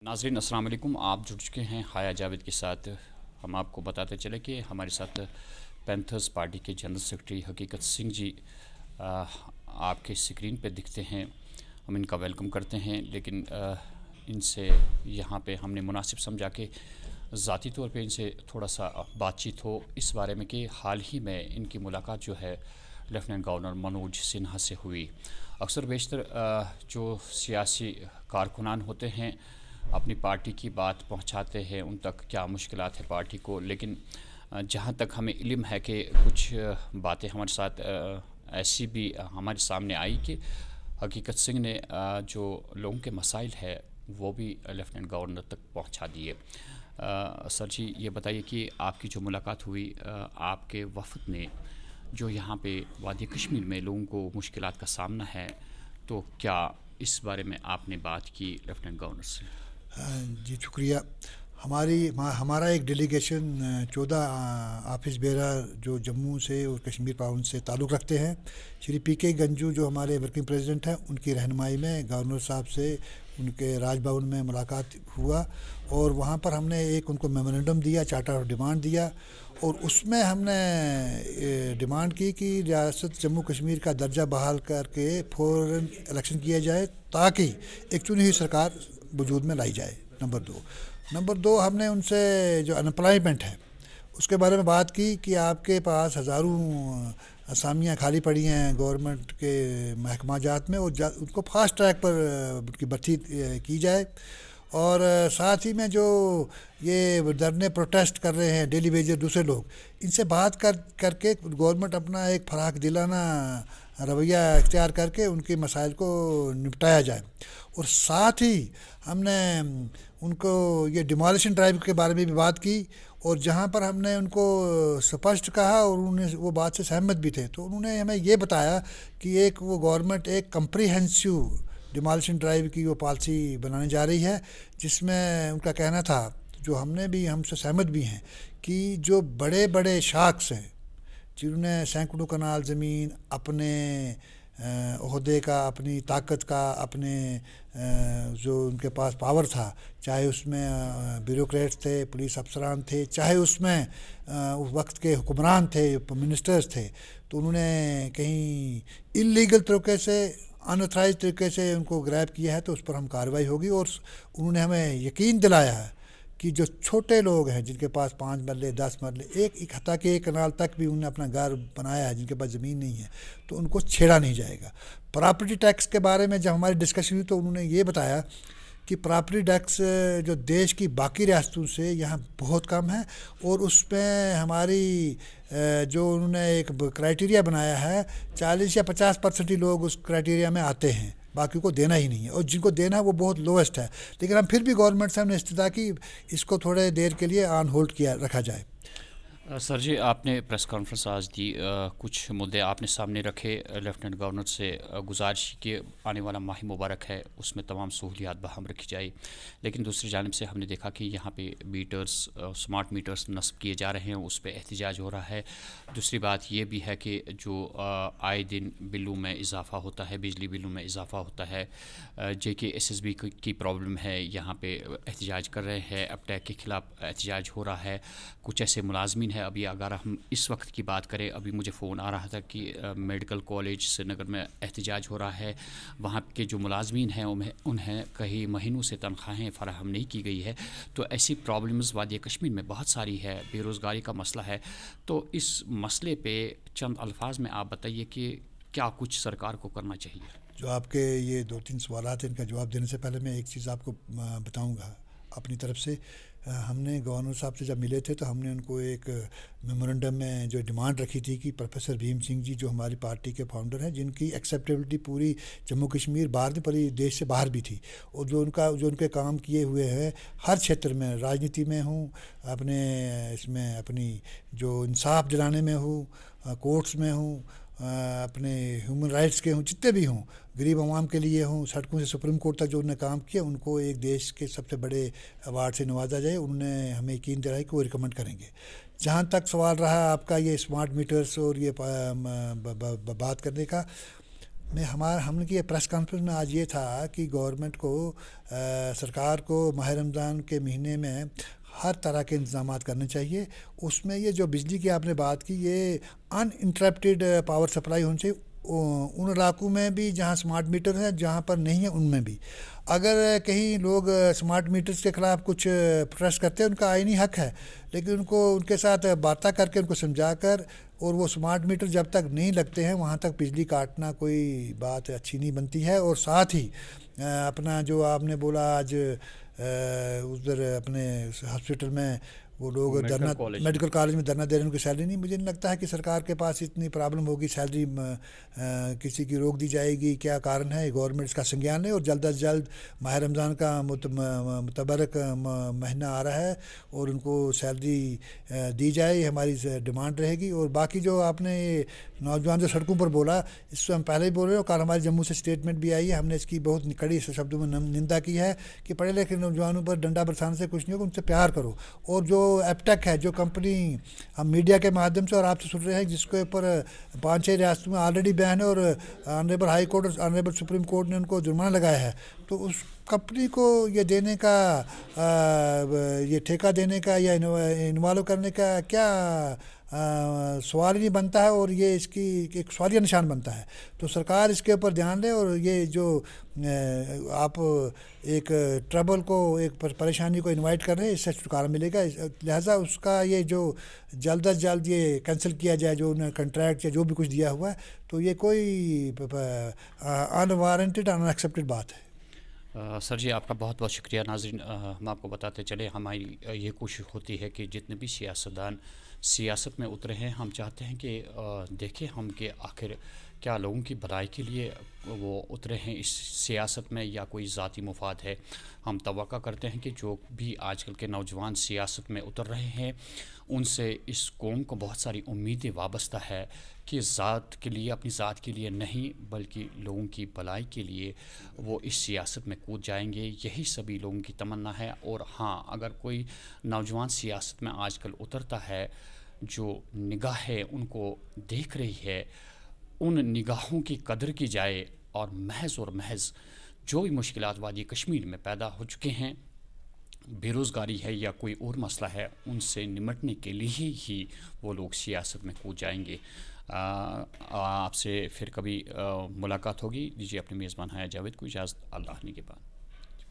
ناظرین السلام علیکم، آپ جڑ چکے ہیں حیا جاوید کے ساتھ۔ ہم آپ کو بتاتے چلے کہ ہمارے ساتھ پینتھرز پارٹی کے جنرل سیکرٹری حقیقت سنگھ جی آپ کے اسکرین پہ دکھتے ہیں۔ ہم ان کا ویلکم کرتے ہیں، لیکن ان سے یہاں پہ ہم نے مناسب سمجھا کہ ذاتی طور پہ ان سے تھوڑا سا بات چیت ہو اس بارے میں کہ حال ہی میں ان کی ملاقات جو ہے لیفٹیننٹ گورنر منوج سنہا سے ہوئی۔ اکثر بیشتر جو سیاسی کارکنان ہوتے ہیں اپنی پارٹی کی بات پہنچاتے ہیں ان تک کیا مشکلات ہے پارٹی کو، لیکن جہاں تک ہمیں علم ہے کہ کچھ باتیں ہمارے ساتھ ایسی بھی ہمارے سامنے آئی کہ حقیقت سنگھ نے جو لوگوں کے مسائل ہے وہ بھی لیفٹیننٹ گورنر تک پہنچا دیے۔ سر جی یہ بتائیے کہ آپ کی جو ملاقات ہوئی آپ کے وفد نے جو یہاں پہ وادی کشمیر میں لوگوں کو مشکلات کا سامنا ہے، تو کیا اس بارے میں آپ نے بات کی لیفٹیننٹ گورنر سے؟ جی شکریہ۔ ہمارا ایک ڈیلیگیشن 14 آفس بیرر جو جموں سے اور کشمیر پاؤنڈ سے تعلق رکھتے ہیں، شری پی کے گنجو جو ہمارے ورکنگ پریزیڈنٹ ہیں، ان کی رہنمائی میں گورنر صاحب سے ان کے راج بھون میں ملاقات ہوا، اور وہاں پر ہم نے ایک ان کو میمورنڈم دیا، چارٹر آف ڈیمانڈ دیا، اور اس میں ہم نے ڈیمانڈ کی کہ ریاست جموں کشمیر کا درجہ بحال کر کے فوراً الیکشن کیا جائے تاکہ ایک چنی ہوئی سرکار وجود میں لائی جائے۔ نمبر دو ہم نے ان سے جو انپلائمنٹ ہے اس کے بارے میں بات کی کہ آپ کے پاس ہزاروں اسامیاں خالی پڑی ہیں گورنمنٹ کے محکمہ جات میں، اور ان کو فاسٹ ٹریک پر ان کی بھرتی کی جائے، اور ساتھ ہی میں جو یہ دھرنے پروٹیسٹ کر رہے ہیں ڈیلی ویجر دوسرے لوگ، ان سے بات کر کے گورنمنٹ اپنا ایک فراخ دلانہ رویہ اختیار کر کے ان کے مسائل کو نپٹایا جائے۔ اور ساتھ ہی ہم نے ان کو یہ ڈیمالیشن ڈرائیو کے بارے میں بھی بات کی، اور جہاں پر ہم نے ان کو سپشٹ کہا اور انہوں نے وہ بات سے سہمت بھی تھے، تو انہوں نے ہمیں یہ بتایا کہ ایک وہ گورنمنٹ ایک کمپریہنسو ڈیمالیشن ڈرائیو کی وہ پالیسی بنانے جا رہی ہے، جس میں ان کا کہنا تھا، جو ہم سے سہمت بھی ہیں، کہ جو بڑے بڑے شاخص ہیں جنہوں نے سینکڑوں کنال زمین اپنے عہدے کا، اپنی طاقت کا، اپنے جو ان کے پاس پاور تھا، چاہے اس میں بیوروکریٹس تھے، پولیس افسران تھے، چاہے اس میں اس وقت کے حکمران تھے، منسٹرز تھے، تو انہوں نے کہیں انلیگل طریقے سے، ان آتھرائز طریقے سے ان کو گریب کیا ہے، تو اس پر ہم کارروائی ہوگی۔ اور انہوں نے ہمیں یقین دلایا ہے کہ جو چھوٹے لوگ ہیں جن کے پاس 5 مرلے 10 مرلے ایک حتیٰ کہ 1 کنال تک بھی انہوں نے اپنا گھر بنایا ہے، جن کے پاس زمین نہیں ہے، تو ان کو چھیڑا نہیں جائے گا۔ پراپرٹی ٹیکس کے بارے میں جب ہماری ڈسکشن ہوئی تو انہوں نے یہ بتایا کہ پراپرٹی ٹیکس جو دیش کی باقی ریاستوں سے یہاں بہت کم ہے، اور اس میں ہماری جو انہوں نے ایک کرائٹیریا بنایا ہے، 40 یا 50% ہی لوگ اس کرائٹیریا میں آتے ہیں، باقی کو دینا ہی نہیں ہے، اور جن کو دینا ہے وہ بہت لویسٹ ہے۔ لیکن ہم پھر بھی گورنمنٹ سے ہم نے استدعا کی اس کو تھوڑے دیر کے لیے آن ہولڈ رکھا جائے۔ سر جی آپ نے پریس کانفرنس آج دی، کچھ مدعے آپ نے سامنے رکھے لیفٹیننٹ گورنر سے، گزارش کہ آنے والا ماہ مبارک ہے اس میں تمام سہولیات بہم رکھی جائے، لیکن دوسری جانب سے ہم نے دیکھا کہ یہاں پہ میٹرز، سمارٹ میٹرز نصب کیے جا رہے ہیں، اس پہ احتجاج ہو رہا ہے۔ دوسری بات یہ بھی ہے کہ جو آئے دن بلوں میں اضافہ ہوتا ہے، بجلی بلوں میں اضافہ ہوتا ہے، جے کے ایس ایس بی کی پرابلم ہے، یہاں پہ احتجاج کر رہے ہیں، اپٹیک کے خلاف احتجاج ہو رہا ہے۔ کچھ ایسے ملازمین ہیں، ابھی اگر ہم اس وقت کی بات کریں، ابھی مجھے فون آ رہا تھا کہ میڈیکل کالج سری نگر میں احتجاج ہو رہا ہے، وہاں کے جو ملازمین ہیں انہیں کئی مہینوں سے تنخواہیں فراہم نہیں کی گئی ہے۔ تو ایسی پرابلمز وادی کشمیر میں بہت ساری ہے، بے روزگاری کا مسئلہ ہے۔ تو اس مسئلے پہ چند الفاظ میں آپ بتائیے کہ کیا کچھ سرکار کو کرنا چاہیے؟ جو آپ کے یہ 2-3 سوالات ہیں، ان کا جواب دینے سے پہلے میں ایک چیز آپ کو بتاؤں گا اپنی طرف سے۔ ہم نے گورنر صاحب سے جب ملے تھے تو ہم نے ان کو ایک میمورنڈم میں جو ڈیمانڈ رکھی تھی کہ پروفیسر بھیم سنگھ جی جو ہماری پارٹی کے فاؤنڈر ہیں، جن کی ایکسیپٹیبلٹی پوری جموں کشمیر باہر بھی پڑی، دیش سے باہر بھی تھی، اور جو ان کے کام کیے ہوئے ہیں ہر چھیتر میں، راجنیتی میں ہوں، اپنے اس میں اپنی جو انصاف دلانے میں ہوں، کورٹس میں ہوں، اپنے ہیومن رائٹس کے ہوں، جتنے بھی ہوں، غریب عوام کے لیے ہوں، سڑکوں سے سپریم کورٹ تک جو انہوں نے کام کیا، ان کو ایک دیش کے سب سے بڑے ایوارڈ سے نوازا جائے۔ انہوں نے ہمیں یقین دلایا کہ وہ ریکمنڈ کریں گے۔ جہاں تک سوال رہا آپ کا یہ اسمارٹ میٹرز اور یہ بات کرنے کا، ہم نے کی پریس کانفرنس میں آج یہ تھا کہ گورنمنٹ کو سرکار کو ماہ رمضان کے مہینے میں ہر طرح کے انتظامات کرنے چاہیے. اس میں یہ جو بجلی کی آپ نے بات کی یہ ان انٹرپٹیڈ پاور سپلائی ہونی چاہیے ان علاقوں میں بھی جہاں سمارٹ میٹر ہیں, جہاں پر نہیں ہیں ان میں بھی. اگر کہیں لوگ سمارٹ میٹرز کے خلاف کچھ پروٹیسٹ کرتے ہیں ان کا آئینی حق ہے, لیکن ان کو ان کے ساتھ باتیں کر کے ان کو سمجھا کر اور وہ سمارٹ میٹر جب تک نہیں لگتے ہیں وہاں تک بجلی کاٹنا کوئی بات اچھی نہیں بنتی ہے. اور ساتھ ہی اپنا جو آپ نے بولا آج ادھر اپنے ہاسپٹل میں وہ لوگ دھرنا میڈیکل کالج میں دھرنا دے رہے ہیں, ان کی سیلری نہیں. مجھے نہیں لگتا ہے کہ سرکار کے پاس اتنی پرابلم ہوگی سیلری کسی کی روک دی جائے گی. کیا کارن ہے؟ گورنمنٹ اس کا سنگیان ہے اور جلد از جلد ماہ رمضان کا متبرک مہینہ آ رہا ہے اور ان کو سیلری دی جائے, یہ ہماری ڈیمانڈ رہے گی. اور باقی جو آپ نے نوجوان جو سڑکوں پر بولا اس سے ہم پہلے ہی بول رہے ہیں, اور کل ہمارے جموں سے اسٹیٹمنٹ بھی آئی ہے, ہم نے اس کی بہت کڑی شبدوں میں نندا کی ہے کہ پڑھے لکھے نوجوانوں پر ڈنڈا برسانے سے کچھ نہیں ہوگا, ان سے پیار کرو. اور جو ایپٹیک ہے جو کمپنی ہم میڈیا کے مادھیم سے اور آپ سے سن رہے ہیں جس کے اوپر 5-6 ریاستوں میں آلریڈی بین ہے اور آنریبل ہائی کورٹ اور آنریبل سپریم کورٹ نے ان کو جرمانہ لگایا ہے, تو اس کمپنی کو یہ دینے کا یہ ٹھیکہ دینے کا یا انوالو کرنے کا کیا سوال ہی نہیں بنتا ہے, اور یہ اس کی ایک سوالیہ نشان بنتا ہے. تو سرکار اس کے اوپر دھیان دے اور یہ جو آپ ایک ٹربل کو ایک پریشانی کو انوائٹ کر رہے ہیں اس سے چھٹکارا ملے گا. لہٰذا اس کا یہ جو جلد از جلد یہ کینسل کیا جائے جو انہیں کنٹریکٹ یا جو بھی کچھ دیا ہوا ہے, تو یہ کوئی انوارنٹیڈ ان ایکسیپٹیڈ بات ہے. سر جی آپ کا بہت بہت شکریہ. ناظرین ہم آپ کو بتاتے چلے ہماری یہ کوشش ہوتی ہے کہ جتنے بھی سیاستدان سیاست میں اترے ہیں ہم چاہتے ہیں کہ دیکھیں ہم کہ آخر کیا لوگوں کی بھلائی کے لیے وہ اترے ہیں اس سیاست میں یا کوئی ذاتی مفاد ہے. ہم توقع کرتے ہیں کہ جو بھی آج کل کے نوجوان سیاست میں اتر رہے ہیں ان سے اس قوم کو بہت ساری امیدیں وابستہ ہے کہ ذات کے لیے اپنی ذات کے لیے نہیں بلکہ لوگوں کی بھلائی کے لیے وہ اس سیاست میں کود جائیں گے. یہی سبھی لوگوں کی تمنا ہے. اور ہاں اگر کوئی نوجوان سیاست میں آج کل اترتا ہے جو نگاہیں ان کو دیکھ رہی ہے ان نگاہوں کی قدر کی جائے اور محض جو بھی مشکلات وادی کشمیر میں پیدا ہو چکے ہیں, بے روزگاری ہے یا کوئی اور مسئلہ ہے, ان سے نمٹنے کے لیے ہی وہ لوگ سیاست میں کود جائیں گے. آپ سے پھر کبھی ملاقات ہوگی. دیجیے اپنے میزبان حیا جاوید کو اجازت. اللہ نے کے بعد.